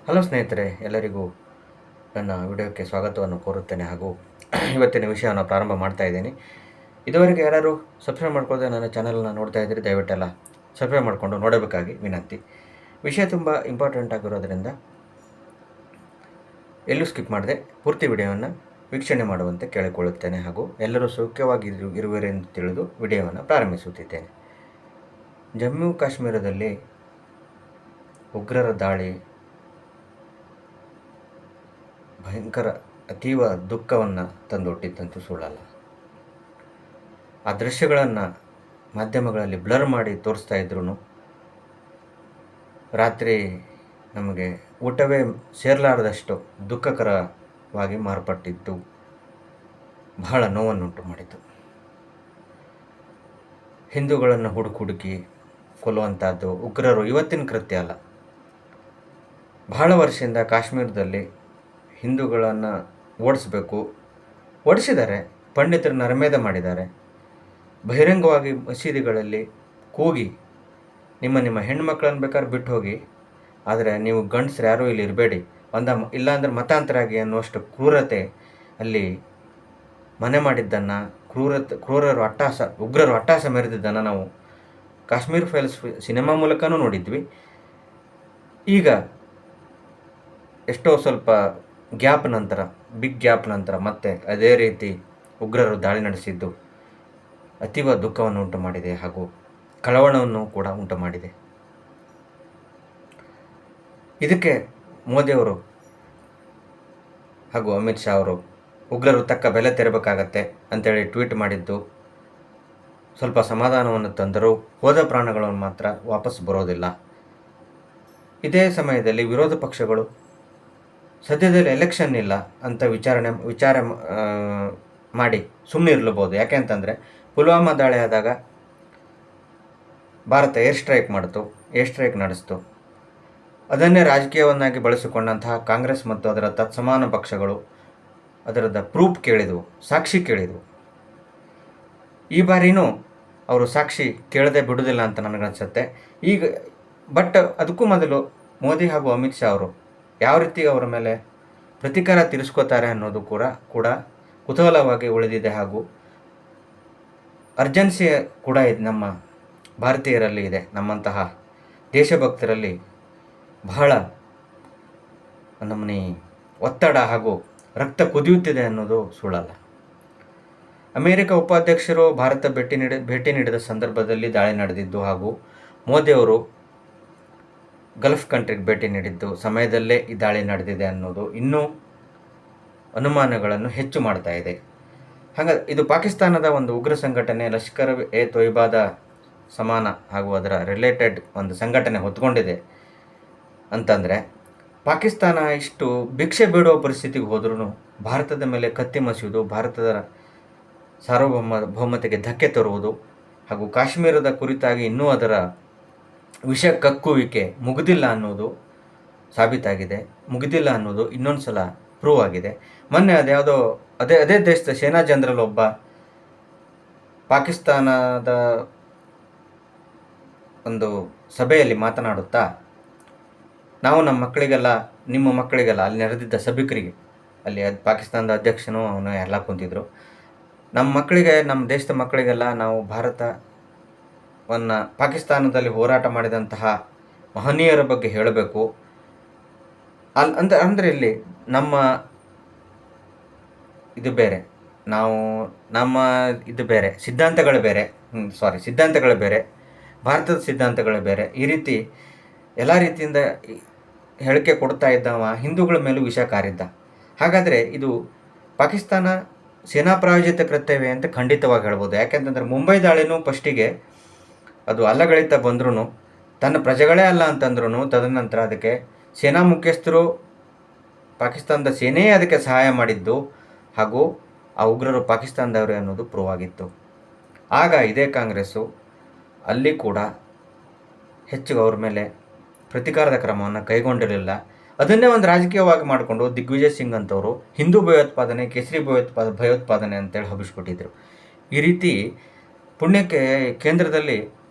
Hello ಸ್ನೇಹಿತರೆ, ಎಲ್ಲರಿಗೂ ನನ್ನ ವಿಡಿಯೋಕ್ಕೆ ಸ್ವಾಗತವನ್ನು ಕೋರುತ್ತೇನೆ ಹಾಗೂ ಇವತ್ತಿನ ವಿಷಯವನ್ನು ಪ್ರಾರಂಭ ಮಾಡ್ತಾ ಇದ್ದೀನಿ. ಇದುವರೆಗೆ ಯಾರು ಸಬ್ಸ್ಕ್ರೈಬ್ ಮಾಡ್ಕೊಳ್ಳದೆ ನನ್ನ ಚಾನಲ್ನ ನೋಡ್ತಾ ಇದ್ದರೆ ದಯವಿಟ್ಟೆಲ್ಲ ಸಬ್ಸ್ಕ್ರೈಬ್ ಮಾಡಿಕೊಂಡು ನೋಡಬೇಕಾಗಿ ವಿನಂತಿ. ವಿಷಯ ತುಂಬ ಇಂಪಾರ್ಟೆಂಟ್ ಆಗಿರೋದರಿಂದ ಎಲ್ಲೂ ಸ್ಕಿಪ್ ಮಾಡದೆ ಪೂರ್ತಿ ವಿಡಿಯೋವನ್ನು ವೀಕ್ಷಣೆ ಮಾಡುವಂತೆ ಕೇಳಿಕೊಳ್ಳುತ್ತೇನೆ ಹಾಗೂ ಎಲ್ಲರೂ ಸೌಖ್ಯವಾಗಿ ಇರುವಿರೆಂದು ತಿಳಿದು ವಿಡಿಯೋವನ್ನು ಪ್ರಾರಂಭಿಸುತ್ತಿದ್ದೇನೆ. ಜಮ್ಮು ಕಾಶ್ಮೀರದಲ್ಲಿ ಉಗ್ರರ ದಾಳಿ ಭಯಂಕರ ಅತೀವ ದುಃಖವನ್ನು ತಂದೊಡ್ಡಿದ್ದಂತೂ ಸುಳ್ಳಲ್ಲ. ಆ ದೃಶ್ಯಗಳನ್ನು ಮಾಧ್ಯಮಗಳಲ್ಲಿ ಬ್ಲರ್ ಮಾಡಿ ತೋರಿಸ್ತಾ ಇದ್ರೂ ರಾತ್ರಿ ನಮಗೆ ಊಟವೇ ಸೇರಲಾರದಷ್ಟು ದುಃಖಕರವಾಗಿ ಮಾರ್ಪಟ್ಟಿದ್ದು ಬಹಳ ನೋವನ್ನುಂಟು ಮಾಡಿತು. ಹಿಂದೂಗಳನ್ನು ಹುಡುಕಿ ಕೊಲ್ಲುವಂಥದ್ದು ಉಗ್ರರು ಇವತ್ತಿನ ಕೃತ್ಯ ಅಲ್ಲ. ಬಹಳ ವರ್ಷದಿಂದ ಕಾಶ್ಮೀರದಲ್ಲಿ ಹಿಂದೂಗಳನ್ನು ಓಡಿಸಿದ್ದಾರೆ. ಪಂಡಿತರು ನರಮೇಧ ಮಾಡಿದ್ದಾರೆ. ಬಹಿರಂಗವಾಗಿ ಮಸೀದಿಗಳಲ್ಲಿ ಕೂಗಿ ನಿಮ್ಮ ಹೆಣ್ಣುಮಕ್ಕಳನ್ನು ಬೇಕಾದ್ರೆ ಬಿಟ್ಟು ಹೋಗಿ, ಆದರೆ ನೀವು ಗಂಡಸರು ಯಾರೂ ಇಲ್ಲಿ ಇರಬೇಡಿ, ಇಲ್ಲಾಂದ್ರೆ ಮತಾಂತರ ಆಗಿ ಅನ್ನುವಷ್ಟು ಕ್ರೂರತೆ ಅಲ್ಲಿ ಮನೆ ಮಾಡಿದ್ದನ್ನು, ಕ್ರೂರರು ಉಗ್ರರು ಅಟ್ಟಹಾಸ ಮೆರೆದಿದ್ದನ್ನು ನಾವು ಕಾಶ್ಮೀರ್ ಫೈಲ್ಸ್ ಸಿನಿಮಾ ಮೂಲಕನೂ ನೋಡಿದ್ವಿ. ಈಗ ಎಷ್ಟೋ ಸ್ವಲ್ಪ ಬಿಗ್ ಗ್ಯಾಪ್ ನಂತರ ಮತ್ತೆ ಅದೇ ರೀತಿ ಉಗ್ರರು ದಾಳಿ ನಡೆಸಿದ್ದು ಅತೀವ ದುಃಖವನ್ನು ಉಂಟು ಮಾಡಿದೆ ಹಾಗೂ ಕಳವಳವನ್ನು ಕೂಡ ಉಂಟು ಮಾಡಿದೆ. ಇದಕ್ಕೆ ಮೋದಿಯವರು ಹಾಗೂ ಅಮಿತ್ ಶಾ ಅವರು ಉಗ್ರರು ತಕ್ಕ ಬೆಲೆ ತೆರಬೇಕಾಗತ್ತೆ ಅಂತೇಳಿ ಟ್ವೀಟ್ ಮಾಡಿದ್ದು ಸ್ವಲ್ಪ ಸಮಾಧಾನವನ್ನು ತಂದರೂ ಹೋದ ಪ್ರಾಣಗಳನ್ನು ಮಾತ್ರ ವಾಪಸ್ ಬರೋದಿಲ್ಲ. ಇದೇ ಸಮಯದಲ್ಲಿ ವಿರೋಧ ಪಕ್ಷಗಳು ಸದ್ಯದಲ್ಲಿ ಎಲೆಕ್ಷನ್ ಇಲ್ಲ ಅಂತ ವಿಚಾರ ಮಾಡಿ ಸುಮ್ಮನೆ ಇರಲಬಹುದು. ಯಾಕೆ ಅಂತಂದರೆ ಪುಲ್ವಾಮಾ ದಾಳಿ ಆದಾಗ ಭಾರತ ಏರ್ ಸ್ಟ್ರೈಕ್ ನಡೆಸ್ತು. ಅದನ್ನೇ ರಾಜಕೀಯವನ್ನಾಗಿ ಬಳಸಿಕೊಂಡಂತಹ ಕಾಂಗ್ರೆಸ್ ಮತ್ತು ಅದರ ತತ್ಸಮಾನ ಪಕ್ಷಗಳು ಅದರದ ಪ್ರೂಫ್ ಕೇಳಿದವು, ಸಾಕ್ಷಿ ಕೇಳಿದವು. ಈ ಬಾರಿನೂ ಅವರು ಸಾಕ್ಷಿ ಕೇಳದೆ ಬಿಡುವುದಿಲ್ಲ ಅಂತ ನನಗನ್ಸುತ್ತೆ. ಬಟ್ ಅದಕ್ಕೂ ಮೊದಲು ಮೋದಿ ಹಾಗೂ ಅಮಿತ್ ಶಾ ಅವರು ಯಾವ ರೀತಿ ಅವರ ಮೇಲೆ ಪ್ರತೀಕಾರ ತೀರಿಸ್ಕೋತಾರೆ ಅನ್ನೋದು ಕೂಡ ಕುತೂಹಲವಾಗಿ ಉಳಿದಿದೆ ಹಾಗೂ ಅರ್ಜೆನ್ಸಿ ಕೂಡ ಇದೆ. ನಮ್ಮ ಭಾರತೀಯರಲ್ಲಿ ಇದೆ, ನಮ್ಮಂತಹ ದೇಶಭಕ್ತರಲ್ಲಿ ಬಹಳ ನಮ್ಮನೆ ಒತ್ತಡ ಹಾಗೂ ರಕ್ತ ಕುದಿಯುತ್ತಿದೆ ಅನ್ನೋದು ಸುಳ್ಳಲ್ಲ. ಅಮೆರಿಕ ಉಪಾಧ್ಯಕ್ಷರು ಭಾರತ ಭೇಟಿ ನೀಡಿದ ಸಂದರ್ಭದಲ್ಲಿ ದಾಳಿ ನಡೆದಿದ್ದು ಹಾಗೂ ಮೋದಿಯವರು ಗಲ್ಫ್ ಕಂಟ್ರಿಗೆ ಭೇಟಿ ನೀಡಿದ್ದು ಸಮಯದಲ್ಲೇ ಈ ದಾಳಿ ನಡೆದಿದೆ ಅನ್ನೋದು ಇನ್ನೂ ಅನುಮಾನಗಳನ್ನು ಹೆಚ್ಚು ಮಾಡ್ತಾ ಇದೆ. ಹಾಗಾಗಿ ಇದು ಪಾಕಿಸ್ತಾನದ ಒಂದು ಉಗ್ರ ಸಂಘಟನೆ ಲಷ್ಕರ್ ಎ ತೊಯ್ಬಾದ ಸಮಾನ ಹಾಗೂ ಅದರ ರಿಲೇಟೆಡ್ ಒಂದು ಸಂಘಟನೆ ಹೊತ್ಕೊಂಡಿದೆ ಅಂತಂದರೆ, ಪಾಕಿಸ್ತಾನ ಇಷ್ಟು ಭಿಕ್ಷೆ ಬೇಡುವ ಪರಿಸ್ಥಿತಿಗೆ ಹೋದ್ರೂ ಭಾರತದ ಮೇಲೆ ಕತ್ತಿ ಮಸಿಯುವುದು, ಭಾರತದ ಸಾರ್ವಭೌಮತೆಗೆ ಧಕ್ಕೆ ತರುವುದು ಹಾಗೂ ಕಾಶ್ಮೀರದ ಕುರಿತಾಗಿ ಇನ್ನೂ ಅದರ ವಿಷ ಕಕ್ಕುವಿಕೆ ಮುಗಿದಿಲ್ಲ ಅನ್ನೋದು ಸಾಬೀತಾಗಿದೆ. ಮುಗಿದಿಲ್ಲ ಅನ್ನೋದು ಇನ್ನೊಂದು ಸಲ ಪ್ರೂವ್ ಆಗಿದೆ. ಮೊನ್ನೆ ಅದೇ ದೇಶದ ಸೇನಾ ಜನರಲ್ ಒಬ್ಬ ಪಾಕಿಸ್ತಾನದ ಒಂದು ಸಭೆಯಲ್ಲಿ ಮಾತನಾಡುತ್ತಾ, ನಾವು ನಮ್ಮ ನಿಮ್ಮ ಮಕ್ಕಳಿಗೆಲ್ಲ ಅಲ್ಲಿ ನೆರೆದಿದ್ದ ಸಭಿಕರಿಗೆ, ಅಲ್ಲಿ ಪಾಕಿಸ್ತಾನದ ಅಧ್ಯಕ್ಷನು ಅವನು ಎಲ್ಲ ಕುಂತಿದ್ರು, ನಮ್ಮ ದೇಶದ ಮಕ್ಕಳಿಗೆಲ್ಲ ನಾವು ಪಾಕಿಸ್ತಾನದಲ್ಲಿ ಹೋರಾಟ ಮಾಡಿದಂತಹ ಮಹನೀಯರ ಬಗ್ಗೆ ಹೇಳಬೇಕು. ಅಂದರೆ ಇಲ್ಲಿ ನಮ್ಮ ಇದು ಬೇರೆ, ಇದು ಬೇರೆ, ಸಿದ್ಧಾಂತಗಳು ಬೇರೆ, ಭಾರತದ ಸಿದ್ಧಾಂತಗಳು ಬೇರೆ. ಈ ರೀತಿ ಎಲ್ಲ ರೀತಿಯಿಂದ ಹೇಳಿಕೆ ಕೊಡ್ತಾ ಇದ್ದವ ಹಿಂದೂಗಳ ಮೇಲೂ ವಿಷ ಕಾರಿದ್ದ. ಹಾಗಾದರೆ ಇದು ಪಾಕಿಸ್ತಾನ ಸೇನಾ ಪ್ರಾಯೋಜಿತ ಕೃತ್ಯವೇ ಅಂತ ಖಂಡಿತವಾಗಿ ಹೇಳ್ಬೋದು. ಯಾಕೆಂತಂದರೆ ಮುಂಬೈ ದಾಳಿನೂ ಫಸ್ಟಿಗೆ ಅದು ಅಲ್ಲಗಳಿತ ಬಂದ್ರೂ ತನ್ನ ಪ್ರಜೆಗಳೇ ಅಲ್ಲ ಅಂತಂದ್ರೂ ತದನಂತರ ಅದಕ್ಕೆ ಸೇನಾ ಮುಖ್ಯಸ್ಥರು, ಪಾಕಿಸ್ತಾನದ ಸೇನೆಯೇ ಅದಕ್ಕೆ ಸಹಾಯ ಮಾಡಿದ್ದು ಹಾಗೂ ಆ ಉಗ್ರರು ಪಾಕಿಸ್ತಾನದವರೇ ಅನ್ನೋದು ಪ್ರೂವ್ ಆಗಿತ್ತು. ಆಗ ಇದೇ ಕಾಂಗ್ರೆಸ್ಸು ಅಲ್ಲಿ ಕೂಡ ಹೆಚ್ಚು ಅವ್ರ ಮೇಲೆ ಪ್ರತೀಕಾರದ ಕ್ರಮವನ್ನು ಕೈಗೊಂಡಿರಲಿಲ್ಲ. ಅದನ್ನೇ ಒಂದು ರಾಜಕೀಯವಾಗಿ ಮಾಡಿಕೊಂಡು ದಿಗ್ವಿಜಯ್ ಸಿಂಗ್ ಅಂತವರು ಹಿಂದೂ ಭಯೋತ್ಪಾದನೆ, ಕೇಸರಿ ಭಯೋತ್ಪಾದನೆ ಅಂತೇಳಿ ಹಬ್ಬಿಸ್ಬಿಟ್ಟಿದ್ರು. ಈ ರೀತಿ ಪುಣ್ಯಕ್ಕೆ ಕೇಂದ್ರದಲ್ಲಿ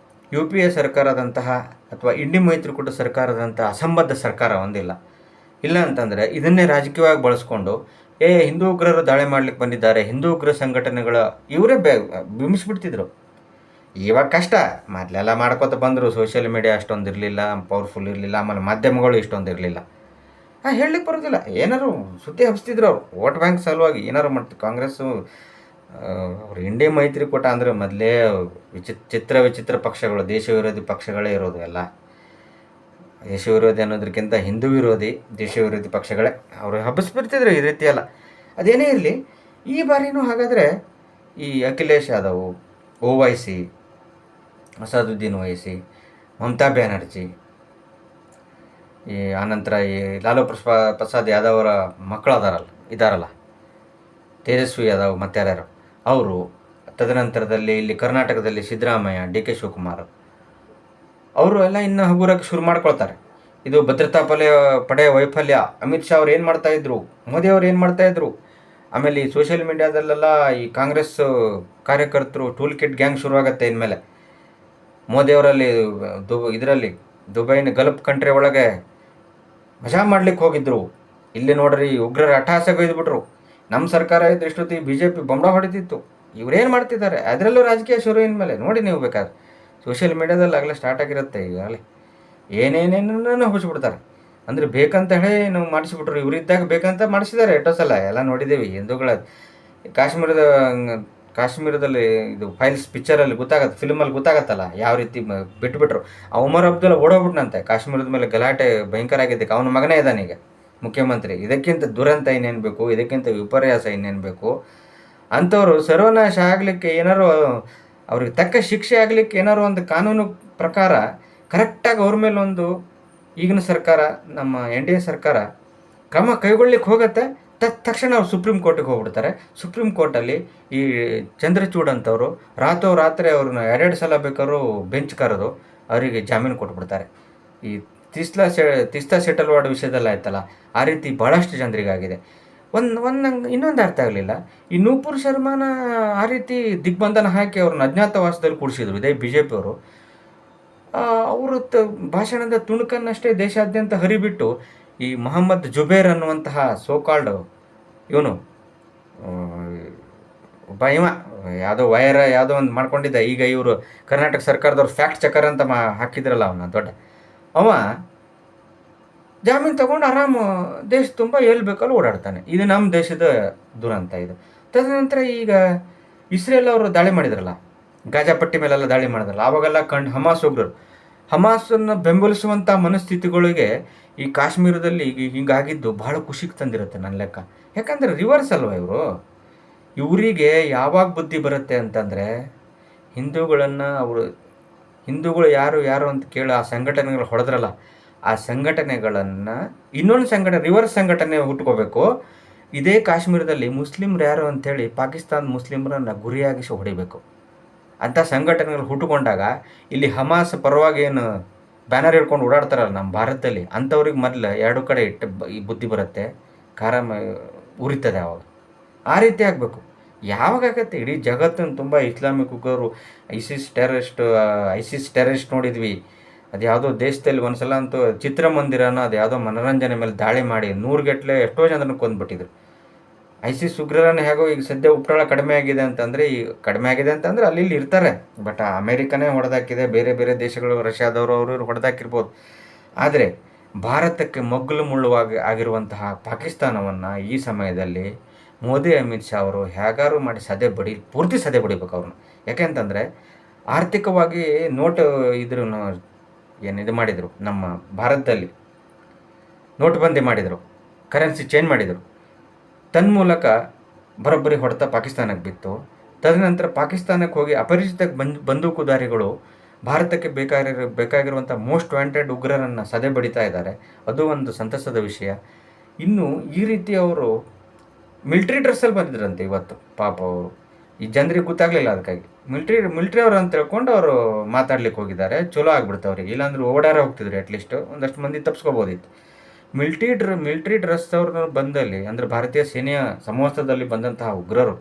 UPA ಸರ್ಕಾರದಂತಹ ಅಥವಾ ಇಂಡಿ ಮೈತ್ರಿಕೂಟ ಸರ್ಕಾರದಂತಹ ಅಸಂಬದ್ಧ ಸರ್ಕಾರ ಒಂದಿಲ್ಲ. ಇಲ್ಲ ಅಂತಂದರೆ ಇದನ್ನೇ ರಾಜಕೀಯವಾಗಿ ಬಳಸ್ಕೊಂಡು ಹಿಂದೂ ಉಗ್ರರು ದಾಳಿ ಮಾಡ್ಲಿಕ್ಕೆ ಬಂದಿದ್ದಾರೆ, ಹಿಂದೂ ಉಗ್ರ ಸಂಘಟನೆಗಳ ಇವರೇ ಬಿಂಬಿಸ್ಬಿಡ್ತಿದ್ರು. ಇವಾಗ ಕಷ್ಟ. ಮೊದಲೆಲ್ಲ ಮಾಡ್ಕೊತ ಬಂದರು. ಸೋಷಿಯಲ್ ಮೀಡಿಯಾ ಅಷ್ಟೊಂದು ಇರಲಿಲ್ಲ, ಪವರ್ಫುಲ್ ಇರಲಿಲ್ಲ, ಆಮೇಲೆ ಮಾಧ್ಯಮಗಳು ಇಷ್ಟೊಂದು ಇರಲಿಲ್ಲ. ಹೇಳಲಿಕ್ಕೆ ಬರೋದಿಲ್ಲ. ಏನಾರು ಸುದ್ದಿ ಹಬ್ಸ್ತಿದ್ರು ಅವರು ವೋಟ್ ಬ್ಯಾಂಕ್ ಸಲುವಾಗಿ. ಏನಾರು ಮಾಡ್ತಾರೆ ಕಾಂಗ್ರೆಸ್ಸು. ಅವ್ರು ಇಂಡಿಯಾ ಮೈತ್ರಿಕೂಟ ಅಂದರೆ ಮೊದಲೇ ವಿಚಿತ್ರ ಪಕ್ಷಗಳು, ದೇಶ ವಿರೋಧಿ ಪಕ್ಷಗಳೇ ಇರೋದು ಎಲ್ಲ. ದೇಶ ವಿರೋಧಿ ಅನ್ನೋದಕ್ಕಿಂತ ಹಿಂದೂ ವಿರೋಧಿ, ದೇಶ ವಿರೋಧಿ ಪಕ್ಷಗಳೇ ಅವರು ಹಬ್ಬಿಸ್ಬಿಡ್ತಿದ್ರು ಈ ರೀತಿ ಎಲ್ಲ. ಅದೇನೇ ಇರಲಿ, ಈ ಬಾರಿನೂ ಹಾಗಾದರೆ ಈ ಅಖಿಲೇಶ್ ಯಾದವ್, OYC, ಅಸಾದುದ್ದೀನ್ OWೈಸಿ, ಮಮತಾ ಬ್ಯಾನರ್ಜಿ, ಈ ಆನಂತರ ಈ ಲಾಲೂ ಪ್ರಸಾದ್ ಯಾದವ್ ಅವರ ಮಕ್ಕಳು ಇದ್ದಾರಲ್ಲ, ತೇಜಸ್ವಿ ಯಾದವ್ ಮತ್ತಾರ್ಯಾರು ಅವರು, ತದನಂತರದಲ್ಲಿ ಇಲ್ಲಿ ಕರ್ನಾಟಕದಲ್ಲಿ ಸಿದ್ದರಾಮಯ್ಯ, DK ಶಿವಕುಮಾರ್ ಅವರು ಎಲ್ಲ ಇನ್ನು ಹಗುರಕ್ಕೆ ಶುರು ಮಾಡ್ಕೊಳ್ತಾರೆ. ಇದು ಭದ್ರತಾ ಪಡೆಯ ವೈಫಲ್ಯ. ಅಮಿತ್ ಶಾ ಅವ್ರು ಏನು ಮಾಡ್ತಾಯಿದ್ರು, ಮೋದಿ ಅವ್ರು ಏನು ಮಾಡ್ತಾಯಿದ್ರು. ಆಮೇಲೆ ಈ ಸೋಷಿಯಲ್ ಮೀಡಿಯಾದಲ್ಲೆಲ್ಲ ಈ ಕಾಂಗ್ರೆಸ್ ಕಾರ್ಯಕರ್ತರು ಟೂಲ್ ಕಿಟ್ ಗ್ಯಾಂಗ್ ಶುರುವಾಗತ್ತೆ ಇನ್ಮೇಲೆ. ಮೋದಿಯವರಲ್ಲಿ ಇದರಲ್ಲಿ ದುಬೈನ ಗಲ್ಫ್ ಕಂಟ್ರಿ ಒಳಗೆ ಮಜಾ ಮಾಡ್ಲಿಕ್ಕೆ ಹೋಗಿದ್ರು. ಇಲ್ಲಿ ನೋಡ್ರಿ ಉಗ್ರರ ಅಟ್ಟಹಾಸಗೊಯ್ದುಬಿಟ್ರು. ನಮ್ಮ ಸರ್ಕಾರ ಇದ್ರೆ ಇಷ್ಟೊತ್ತಿಗೆ BJP ಬೊಂಬ ಹೊಡಿತಿತ್ತು. ಇವ್ರೇನು ಮಾಡ್ತಿದ್ದಾರೆ, ಅದರಲ್ಲೂ ರಾಜಕೀಯ ಶುರು ಇನ್ಮೇಲೆ ನೋಡಿ ನೀವು ಬೇಕಾದ್ರೆ. ಸೋಷಿಯಲ್ ಮೀಡಿಯಾದಲ್ಲಿ ಆಗಲೇ ಸ್ಟಾರ್ಟ್ ಆಗಿರುತ್ತೆ ಈಗಾಗಲೇ. ಏನೇನೇನೋ ಹಬ್ಬಿಸ್ಬಿಡ್ತಾರೆ. ಅಂದರೆ ಬೇಕಂತ ಹೇಳಿ ನಾವು ಮಾಡಿಸಿಬಿಟ್ರು. ಇವರಿದ್ದಾಗ ಬೇಕಂತ ಮಾಡಿಸಿದ್ದಾರೆ ಎಷ್ಟೋ ಸಲ, ಎಲ್ಲ ನೋಡಿದ್ದೀವಿ. ಹಿಂದೂಗಳ ಕಾಶ್ಮೀರದಲ್ಲಿ ಇದು ಫೈಲ್ಸ್ ಪಿಕ್ಚರಲ್ಲಿ ಗೊತ್ತಾಗತ್ತೆ, ಫಿಲ್ಮಲ್ಲಿ ಗೊತ್ತಾಗತ್ತಲ್ಲ ಯಾವ ರೀತಿ ಬಿಟ್ಬಿಟ್ರು. ಉಮರ್ ಅಬ್ದುಲ್ಲಾ ಓಡೋಗ್ಬಿಟ್ನಂತೆ ಕಾಶ್ಮೀರದ ಮೇಲೆ ಗಲಾಟೆ ಭಯಂಕರ ಆಗಿದ್ದಕ್ಕೆ. ಅವನ ಮಗನೇ ಇದ್ದಾನೆ ಈಗ ಮುಖ್ಯಮಂತ್ರಿ. ಇದಕ್ಕಿಂತ ದುರಂತ ಇನ್ನೇನು ಬೇಕು, ಇದಕ್ಕಿಂತ ವಿಪರ್ಯಾಸ ಇನ್ನೇನು ಬೇಕು. ಅಂಥವ್ರು ಸರ್ವನಾಶ ಆಗಲಿಕ್ಕೆ ಏನಾರು, ಅವ್ರಿಗೆ ತಕ್ಕ ಶಿಕ್ಷೆ ಆಗಲಿಕ್ಕೆ ಏನಾರು ಒಂದು ಕಾನೂನು ಪ್ರಕಾರ ಕರೆಕ್ಟಾಗಿ ಅವ್ರ ಮೇಲೆ ಒಂದು ಈಗಿನ ಸರ್ಕಾರ, ನಮ್ಮ NDA ಸರ್ಕಾರ ಕ್ರಮ ಕೈಗೊಳ್ಳಿಕ್ಕೆ ಹೋಗುತ್ತೆ. ತಕ್ಷಣ ಅವ್ರು ಸುಪ್ರೀಂ ಕೋರ್ಟಿಗೆ ಹೋಗ್ಬಿಡ್ತಾರೆ. ಸುಪ್ರೀಂ ಕೋರ್ಟಲ್ಲಿ ಈ ಚಂದ್ರಚೂಡ್ ಅಂತವರು ರಾತ್ರಿ ಅವ್ರನ್ನ 2 ಸಲ ಬೇಕಾದ್ರೂ ಬೆಂಚ್ ಕರೆದು ಅವರಿಗೆ ಜಾಮೀನು ಕೊಟ್ಬಿಡ್ತಾರೆ. ಈ ತಿಸ್ತಾ ಸೆಟಲ್ವಾಡ್ ವಿಷಯದಲ್ಲಿ ಆಯ್ತಲ್ಲ, ಆ ರೀತಿ ಭಾಳಷ್ಟು ಜನರಿಗಾಗಿದೆ. ನಂಗೆ ಇನ್ನೊಂದು ಅರ್ಥ ಆಗಲಿಲ್ಲ. ಈ ನೂಪುರ್ ಶರ್ಮಾನ ಆ ರೀತಿ ದಿಗ್ಬಂಧನ ಹಾಕಿ ಅವ್ರನ್ನ ಅಜ್ಞಾತವಾಸದಲ್ಲಿ ಕೂಡಿಸಿದ್ರು ಇದೇ BJP ಅವರು. ಅವರ ಭಾಷಣದ ತುಣುಕನ್ನಷ್ಟೇ ದೇಶಾದ್ಯಂತ ಹರಿಬಿಟ್ಟು ಈ ಮೊಹಮ್ಮದ್ ಜುಬೇರ್ ಅನ್ನುವಂತಹ ಸೋಕಾಲ್ಡ್ ಇವನು ಒಬ್ಬ ಯಾವುದೋ ಯಾವುದೋ ಒಂದು ಮಾಡ್ಕೊಂಡಿದ್ದ. ಈಗ ಇವರು ಕರ್ನಾಟಕ ಸರ್ಕಾರದವ್ರು ಫ್ಯಾಕ್ಟ್ ಚೆಕರ್ ಅಂತ ಹಾಕಿದ್ರಲ್ಲ ಅವನ ದೊಡ್ಡ ಅವ, ಜಾಮೀನು ತಗೊಂಡು ಆರಾಮ ದೇಶ ತುಂಬ ಎಲ್ಲಿ ಬೇಕಲ್ಲಿ ಓಡಾಡ್ತಾನೆ. ಇದು ನಮ್ಮ ದೇಶದ ದುರಂತ ಇದು. ತದನಂತರ ಈಗ ಇಸ್ರೇಲ್ ಅವರು ದಾಳಿ ಮಾಡಿದ್ರಲ್ಲ, ಗಾಜಾಪಟ್ಟಿ ಮೇಲೆಲ್ಲ ದಾಳಿ ಮಾಡಿದ್ರಲ್ಲ, ಆವಾಗೆಲ್ಲ ಹಮಾಸ್ ಉಗ್ರರು, ಹಮಾಸನ್ನು ಬೆಂಬಲಿಸುವಂಥ ಮನಸ್ಥಿತಿಗಳಿಗೆ ಈ ಕಾಶ್ಮೀರದಲ್ಲಿ ಹೀಗಾಗಿದ್ದು ಭಾಳ ಖುಷಿಗೆ ತಂದಿರುತ್ತೆ ನನ್ನ ಲೆಕ್ಕ. ಯಾಕಂದರೆ ರಿವರ್ಸ್ ಅಲ್ವ ಇವರು. ಇವರಿಗೆ ಯಾವಾಗ ಬುದ್ಧಿ ಬರುತ್ತೆ ಅಂತಂದರೆ, ಹಿಂದೂಗಳು ಯಾರು ಅಂತ ಕೇಳಿ ಆ ಸಂಘಟನೆಗಳು ಹೊಡೆದ್ರಲ್ಲ, ಆ ಸಂಘಟನೆಗಳನ್ನು ಇನ್ನೊಂದು ರಿವರ್ಸ್ ಸಂಘಟನೆ ಹುಟ್ಕೋಬೇಕು. ಇದೇ ಕಾಶ್ಮೀರದಲ್ಲಿ ಮುಸ್ಲಿಮ್ರು ಯಾರು ಅಂಥೇಳಿ ಪಾಕಿಸ್ತಾನ ಮುಸ್ಲಿಮ್ರನ್ನು ಗುರಿಯಾಗಿಸಿ ಹೊಡಿಬೇಕು. ಅಂಥ ಸಂಘಟನೆಗಳು ಹುಟ್ಟುಕೊಂಡಾಗ ಇಲ್ಲಿ ಹಮಾಸ್ ಪರವಾಗಿ ಏನು ಬ್ಯಾನರ್ ಹಿಡ್ಕೊಂಡು ಓಡಾಡ್ತಾರಲ್ಲ ನಮ್ಮ ಭಾರತದಲ್ಲಿ, ಅಂಥವ್ರಿಗೆ ಮೊದಲು 2 ಕಡೆ ಇಟ್ಟು ಈ ಬುದ್ಧಿ ಬರುತ್ತೆ, ಉರಿತದೆ ಆವಾಗ. ಆ ರೀತಿ ಆಗಬೇಕು. ಯಾವಾಗತ್ತೆ ಇಡೀ ಜಗತ್ತನ್ನು ತುಂಬ ಇಸ್ಲಾಮಿಕ್ ಉಗ್ರರು, ಐಸಿಸ್ ಟೆರರಿಸ್ಟ್ ನೋಡಿದ್ವಿ. ಅದು ಯಾವುದೋ ದೇಶದಲ್ಲಿ ಒಂದು ಸಲ ಅಂತೂ ಚಿತ್ರಮಂದಿರನ ಅದು ಯಾವುದೋ ಮನೋರಂಜನೆ ಮೇಲೆ ದಾಳಿ ಮಾಡಿ 100 ಎಷ್ಟೋ ಜನರನ್ನು ಕೊಂದುಬಿಟ್ಟಿದ್ರು. ಐಸಿಸ್ ಉಗ್ರರನ್ನು ಹೇಗೋ ಈಗ ಸದ್ಯ ಉಪಟಳ ಕಡಿಮೆ ಆಗಿದೆ ಅಂತಂದರೆ ಅಲ್ಲಿ ಇರ್ತಾರೆ. ಬಟ್ ಅಮೇರಿಕನೇ ಹೊಡೆದಾಕಿದೆ, ಬೇರೆ ದೇಶಗಳು, ರಷ್ಯಾದವರು ಅವರು ಹೊಡೆದಾಕಿರ್ಬೋದು. ಆದರೆ ಭಾರತಕ್ಕೆ ಮಗ್ಗಲು ಮುಳ್ಳುವಾಗಿ ಆಗಿರುವಂತಹ ಪಾಕಿಸ್ತಾನವನ್ನು ಈ ಸಮಯದಲ್ಲಿ ಮೋದಿ ಅಮಿತ್ ಶಾ ಅವರು ಹೇಗಾರು ಮಾಡಿ ಪೂರ್ತಿ ಸದೆ ಬಡಿಬೇಕು ಅವ್ರನ್ನ. ಯಾಕೆಂತಂದರೆ ಆರ್ಥಿಕವಾಗಿ ಇದು ಮಾಡಿದರು, ನಮ್ಮ ಭಾರತದಲ್ಲಿ ನೋಟ್ಬಂದಿ ಮಾಡಿದರು, ಕರೆನ್ಸಿ ಚೇಂಜ್ ಮಾಡಿದರು. ತನ್ಮೂಲಕ ಬರೋಬ್ಬರಿ ಹೊಡೆತ ಪಾಕಿಸ್ತಾನಕ್ಕೆ ಬಿತ್ತು. ತದನಂತರ ಪಾಕಿಸ್ತಾನಕ್ಕೆ ಹೋಗಿ ಅಪರಿಚಿತ ಬಂದೂಕುದಾರಿಗಳು ಭಾರತಕ್ಕೆ ಬೇಕಾಗಿರುವಂಥ ಮೋಸ್ಟ್ ವಾಂಟೆಡ್ ಉಗ್ರರನ್ನು ಸದೆ ಬಡಿತಾ ಇದ್ದಾರೆ. ಅದು ಒಂದು ಸಂತಸದ ವಿಷಯ. ಇನ್ನು ಈ ರೀತಿ ಅವರು ಮಿಲ್ಟ್ರಿ ಡ್ರೆಸ್ಸಲ್ಲಿ ಬಂದಿದ್ರಂತೆ ಇವತ್ತು. ಪಾಪ ಅವರು ಈ ಜನರಿಗೆ ಗೊತ್ತಾಗಲಿಲ್ಲ, ಅದಕ್ಕಾಗಿ ಮಿಲ್ಟ್ರಿ ಅವರು ಅಂತ ಹೇಳ್ಕೊಂಡು ಅವರು ಮಾತಾಡ್ಲಿಕ್ಕೆ ಹೋಗಿದ್ದಾರೆ. ಚಲೋ ಆಗ್ಬಿಡ್ತು ಅವ್ರಿಗೆ. ಇಲ್ಲಾಂದ್ರೆ ಓಡಾರ ಹೋಗ್ತಿದ್ರು, ಅಟ್ಲೀಸ್ಟ್ ಒಂದಷ್ಟು ಮಂದಿ ತಪ್ಪಿಸ್ಕೋಬೋದಿತ್ತು. ಮಿಲ್ಟ್ರಿ ಡ್ರೆಸ್ ಅವ್ರನ್ನ ಬಂದಲ್ಲಿ, ಅಂದರೆ ಭಾರತೀಯ ಸೇನೆಯ ಸಮವಸ್ತ್ರದಲ್ಲಿ ಬಂದಂತಹ ಉಗ್ರರು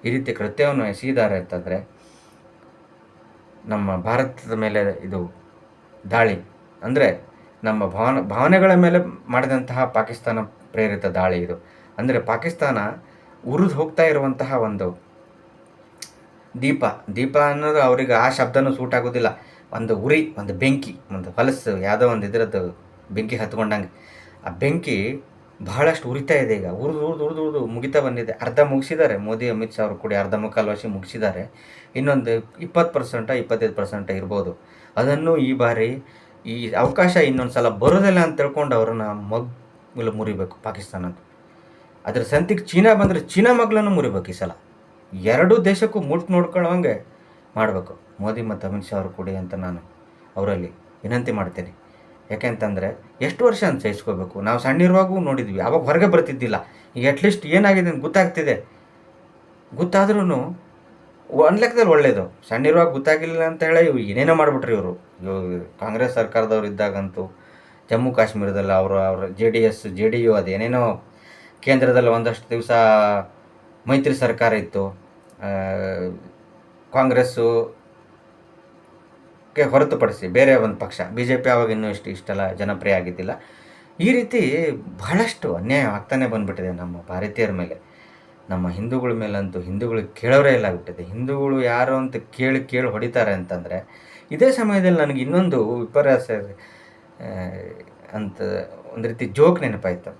ಈ ರೀತಿ ಕೃತ್ಯವನ್ನು ಎಸಗಿದ್ದಾರೆ ಅಂತಂದರೆ ನಮ್ಮ ಭಾರತದ ಮೇಲೆ ಇದು ದಾಳಿ ಅಂದರೆ ನಮ್ಮ ಭಾವನೆಗಳ ಮೇಲೆ ಮಾಡಿದಂತಹ ಪಾಕಿಸ್ತಾನ ಪ್ರೇರಿತ ದಾಳಿ ಇದು. ಅಂದರೆ ಪಾಕಿಸ್ತಾನ ಉರಿದು ಹೋಗ್ತಾ ಇರುವಂತಹ ಒಂದು ದೀಪ. ದೀಪ ಅನ್ನೋದು ಅವ್ರಿಗೆ ಆ ಶಬ್ದನೂ ಸೂಟ್ ಆಗೋದಿಲ್ಲ. ಒಂದು ಉರಿ, ಒಂದು ಬೆಂಕಿ, ಒಂದು ಹೊಲಸು ಯಾವುದೋ ಒಂದು ಇದರದ್ದು ಬೆಂಕಿ ಹತ್ಕೊಂಡಂಗೆ. ಆ ಬೆಂಕಿ ಬಹಳಷ್ಟು ಉರಿತಾ ಇದೆ ಈಗ. ಉರಿದು ಮುಗಿತಾ ಬಂದಿದೆ. ಅರ್ಧ ಮುಗಿಸಿದ್ದಾರೆ. ಮೋದಿ, ಅಮಿತ್ ಶಾ ಅವರು ಕೂಡ ಅರ್ಧ ಮುಕ್ಕಾಲು ವರ್ಷ ಮುಗಿಸಿದ್ದಾರೆ. ಇನ್ನೊಂದು 20% 25% ಇರ್ಬೋದು. ಅದನ್ನು ಈ ಬಾರಿ ಈ ಅವಕಾಶ ಇನ್ನೊಂದು ಸಲ ಬರೋದಿಲ್ಲ ಅಂತ ತಿಳ್ಕೊಂಡು ಅವ್ರನ್ನ ಮಗ್ಲು ಮುರಿಬೇಕು ಪಾಕಿಸ್ತಾನದ್ದು. ಅದ್ರ ಸಂತಿಗೆ ಚೀನಾ ಬಂದರೆ ಚೀನಾ ಮಗ್ಲನ್ನು ಮುರಿಬೇಕು ಈ ಸಲ. ಎರಡೂ ದೇಶಕ್ಕೂ ಮುಟ್ಟು ನೋಡ್ಕೊಳ್ಳೋಂಗೆ ಮಾಡಬೇಕು ಮೋದಿ ಮತ್ತು ಅಮಿತ್ ಶಾ ಅವರು ಕೂಡಿ ಅಂತ ನಾನು ಅವರಲ್ಲಿ ವಿನಂತಿ ಮಾಡ್ತೇನೆ. ಯಾಕೆಂತಂದರೆ ಎಷ್ಟು ವರ್ಷ ಅಂತ ಸಹಿಸ್ಕೋಬೇಕು. ನಾವು ಸಣ್ಣಿರುವಾಗೂ ನೋಡಿದ್ವಿ, ಆವಾಗ ಹೊರಗೆ ಬರ್ತಿದ್ದಿಲ್ಲ. ಈಗ ಅಟ್ಲೀಸ್ಟ್ ಏನಾಗಿದೆ ಅಂತ ಗೊತ್ತಾಗ್ತಿದೆ. ಗೊತ್ತಾದ್ರೂ ಒಂದು ಲೆಕ್ಕದಲ್ಲಿ ಒಳ್ಳೆಯದು. ಸಣ್ಣಿರುವಾಗ ಗೊತ್ತಾಗಿಲ್ಲ ಅಂತ ಹೇಳಿ ಏನೇನೋ ಮಾಡಿಬಿಟ್ರಿ ಇವರು. ಕಾಂಗ್ರೆಸ್ ಸರ್ಕಾರದವ್ರು ಇದ್ದಾಗಂತೂ ಜಮ್ಮು ಕಾಶ್ಮೀರದಲ್ಲಿ ಅವರ ಜೆ ಡಿ ಯು ಅದೇನೇನೋ ಕೇಂದ್ರದಲ್ಲಿ ಒಂದಷ್ಟು ದಿವಸ ಮೈತ್ರಿ ಸರ್ಕಾರ ಇತ್ತು. ಕಾಂಗ್ರೆಸ್ಸುಗೆ ಹೊರತುಪಡಿಸಿ ಬೇರೆ ಒಂದು ಪಕ್ಷ ಬಿ ಜೆ ಪಿ ಆವಾಗ ಇನ್ನೂ ಇಷ್ಟೆಲ್ಲ ಜನಪ್ರಿಯ ಆಗಿದ್ದಿಲ್ಲ. ಈ ರೀತಿ ಬಹಳಷ್ಟು ಅನ್ಯಾಯ ಆಗ್ತಾನೆ ಬಂದುಬಿಟ್ಟಿದೆ ನಮ್ಮ ಭಾರತೀಯರ ಮೇಲೆ. ನಮ್ಮ ಹಿಂದೂಗಳ ಮೇಲಂತೂ ಹಿಂದೂಗಳಿಗೆ ಕೇಳೋರೇ ಇಲ್ಲ ಆಗ್ಬಿಟ್ಟಿದೆ. ಹಿಂದೂಗಳು ಯಾರು ಅಂತ ಕೇಳಿ ಹೊಡಿತಾರೆ ಅಂತಂದರೆ, ಇದೇ ಸಮಯದಲ್ಲಿ ನನಗೆ ಇನ್ನೊಂದು ವಿಪರ್ಯಾಸ ಅಂತ ಒಂದು ರೀತಿ ಜೋಕ್ ನೆನಪಾಯ್ತು.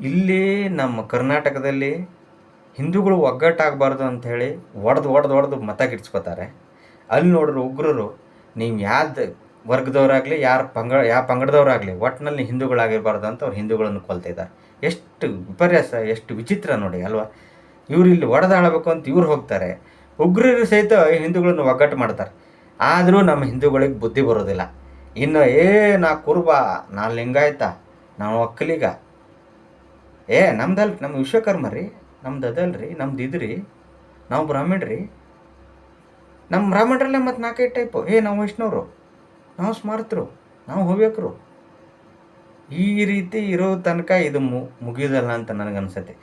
ಇಲ್ಲಿ ನಮ್ಮ ಕರ್ನಾಟಕದಲ್ಲಿ ಹಿಂದೂಗಳು ಒಗ್ಗಟ್ಟಾಗಬಾರ್ದು ಅಂಥೇಳಿ ಒಡೆದು ಮತ ಗಿಟ್ಸ್ಕೊತಾರೆ. ಅಲ್ಲಿ ನೋಡ್ರಿ ಉಗ್ರರು, ನೀವು ಯಾವ್ದು ವರ್ಗದವರಾಗಲಿ ಯಾವ ಪಂಗಡದವರಾಗಲಿ ಒಟ್ಟಿನಲ್ಲಿ ಹಿಂದೂಗಳಾಗಿರಬಾರ್ದು ಅಂತ ಅವ್ರು ಹಿಂದೂಗಳನ್ನು ಕೊಲ್ತಾ ಇದ್ದಾರೆ. ಎಷ್ಟು ವಿಪರ್ಯಾಸ, ಎಷ್ಟು ವಿಚಿತ್ರ ನೋಡಿ ಅಲ್ವಾ. ಇವ್ರು ಇಲ್ಲಿ ಒಡೆದಾಳಬೇಕು ಅಂತ ಇವ್ರು ಹೋಗ್ತಾರೆ, ಉಗ್ರರು ಸಹಿತ ಹಿಂದೂಗಳನ್ನು ಒಗ್ಗಟ್ಟು ಮಾಡ್ತಾರೆ. ಆದರೂ ನಮ್ಮ ಹಿಂದೂಗಳಿಗೆ ಬುದ್ಧಿ ಬರೋದಿಲ್ಲ. ಇನ್ನು ನಾ ಕುರುಬ, ನಾ ಲಿಂಗಾಯತ, ನಾವು ಒಕ್ಕಲಿಗ, ನಮ್ದಲ್ಲ, ನಮ್ಮ ವಿಶ್ವಕರ್ಮ ರೀ, ನಮ್ದು ಅದಲ್ರಿ, ನಮ್ದು ಇದ್ರಿ, ನಾವು ಬ್ರಾಹ್ಮಣರಿ, ನಮ್ಮ ಬ್ರಾಹ್ಮಣರಲ್ಲೇ ಮತ್ತು 4-5 ಟೈಪು. ನಾವು ವೈಷ್ಣವರು, ನಾವು ಸ್ಮಾರ್ತರು, ನಾವು ಹವ್ಯಕರು. ಈ ರೀತಿ ಇರೋ ತನಕ ಇದು ಮುಗಿಯೋದಲ್ಲ ಅಂತ ನನಗನ್ಸುತ್ತೆ.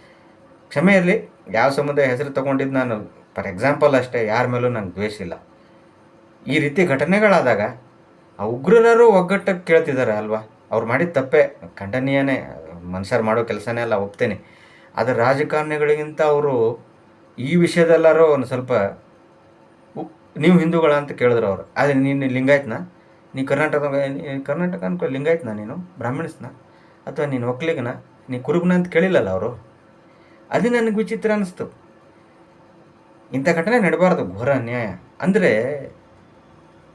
ಕ್ಷಮೆ ಇರಲಿ, ಯಾವ ಸಮುದಾಯ ಹೆಸರು ತೊಗೊಂಡಿದ್ದು ನಾನು ಫಾರ್ ಎಕ್ಸಾಂಪಲ್ ಅಷ್ಟೇ, ಯಾರ ಮೇಲೂ ನಂಗೆ ದ್ವೇಷ ಇಲ್ಲ. ಈ ರೀತಿ ಘಟನೆಗಳಾದಾಗ ಆ ಉಗ್ರರು ಒಗ್ಗಟ್ಟಕ್ಕೆ ಕೇಳ್ತಿದ್ದಾರೆ ಅಲ್ವಾ. ಅವ್ರು ಮಾಡಿದ ತಪ್ಪೇ, ಖಂಡನೀಯನೇ, ಮನುಷ್ಯರು ಮಾಡೋ ಕೆಲಸನೇ ಅಲ್ಲ, ಒಪ್ತೇನೆ. ಆದರೆ ರಾಜಕಾರಣಿಗಳಿಗಿಂತ ಅವರು ಈ ವಿಷಯದೆಲ್ಲರೂ ಒಂದು ಸ್ವಲ್ಪ ನೀವು ಹಿಂದೂಗಳ ಅಂತ ಕೇಳಿದ್ರು ಅವರು. ಆದರೆ ನೀನು ಲಿಂಗಾಯತ್ನ, ನೀ ಕರ್ನಾಟಕ ಅನ್ಕೋ ಲಿಂಗಾಯತ್ನ, ನೀನು ಬ್ರಾಹ್ಮಣಿಸ್ನ, ಅಥವಾ ನೀನು ಒಕ್ಕಲಿಗನ, ನೀ ಕುರುಬನ ಅಂತ ಕೇಳಿಲ್ಲಲ್ಲ ಅವರು. ಅದು ನನಗೆ ವಿಚಿತ್ರ ಅನ್ನಿಸ್ತು. ಇಂಥ ಘಟನೆ ನಡಬಾರ್ದು, ಘೋರ ಅನ್ಯಾಯ. ಅಂದರೆ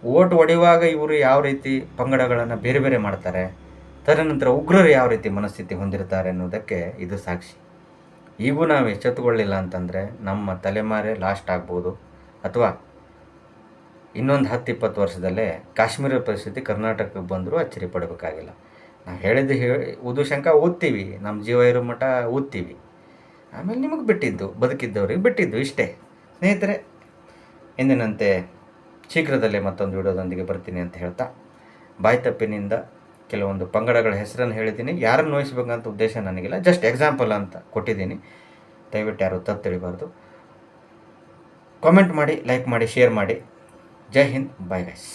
ಓಟ್ ಹೊಡೆಯುವಾಗ ಇವರು ಯಾವ ರೀತಿ ಪಂಗಡಗಳನ್ನು ಬೇರೆ ಬೇರೆ ಮಾಡ್ತಾರೆ, ತದನಂತರ ಉಗ್ರರು ಯಾವ ರೀತಿ ಮನಸ್ಥಿತಿ ಹೊಂದಿರ್ತಾರೆ ಅನ್ನೋದಕ್ಕೆ ಇದು ಸಾಕ್ಷಿ. ಈಗೂ ನಾವು ಎಚ್ಚೆತ್ತುಕೊಳ್ಳಿಲ್ಲ ಅಂತಂದರೆ ನಮ್ಮ ತಲೆಮಾರೇ ಲಾಸ್ಟ್ ಆಗ್ಬೋದು, ಅಥವಾ ಇನ್ನೊಂದು 10-20 ವರ್ಷದಲ್ಲೇ ಕಾಶ್ಮೀರ ಪರಿಸ್ಥಿತಿ ಕರ್ನಾಟಕಕ್ಕೆ ಬಂದರೂ ಅಚ್ಚರಿ ಪಡಬೇಕಾಗಿಲ್ಲ. ನಾವು ಹೇಳಿದ್ದು ಉದು ಶಂಕ ಓದ್ತೀವಿ, ನಮ್ಮ ಜೀವ ಇರೋ ಮಠ ಓದ್ತೀವಿ, ಆಮೇಲೆ ನಿಮಗೆ ಬಿಟ್ಟಿದ್ದು, ಬದುಕಿದ್ದವ್ರಿಗೆ ಬಿಟ್ಟಿದ್ದು, ಇಷ್ಟೇ. ಸ್ನೇಹಿತರೆ, ಎಂದಿನಂತೆ ಶೀಘ್ರದಲ್ಲೇ ಮತ್ತೊಂದು ವಿಡಿಯೋದೊಂದಿಗೆ ಬರ್ತೀನಿ ಅಂತ ಹೇಳ್ತಾ, ಬಾಯಿ ತಪ್ಪಿನಿಂದ ಕೆಲವೊಂದು ಪಂಗಡಗಳ ಹೆಸರನ್ನು ಹೇಳಿದ್ದೀನಿ. ಯಾರನ್ನು ನೋಯಿಸ್ಬೇಕಂತ ಉದ್ದೇಶ ನನಗಿಲ್ಲ, ಜಸ್ಟ್ ಎಕ್ಸಾಂಪಲ್ ಅಂತ ಕೊಟ್ಟಿದ್ದೀನಿ. ದಯವಿಟ್ಟು ಯಾರು ತಪ್ಪು ತಿಳಿಬಾರ್ದು. ಕಾಮೆಂಟ್ ಮಾಡಿ, ಲೈಕ್ ಮಾಡಿ, ಶೇರ್ ಮಾಡಿ. ಜೈ ಹಿಂದ್, ಬಾಯ್ ಗೈಸ್.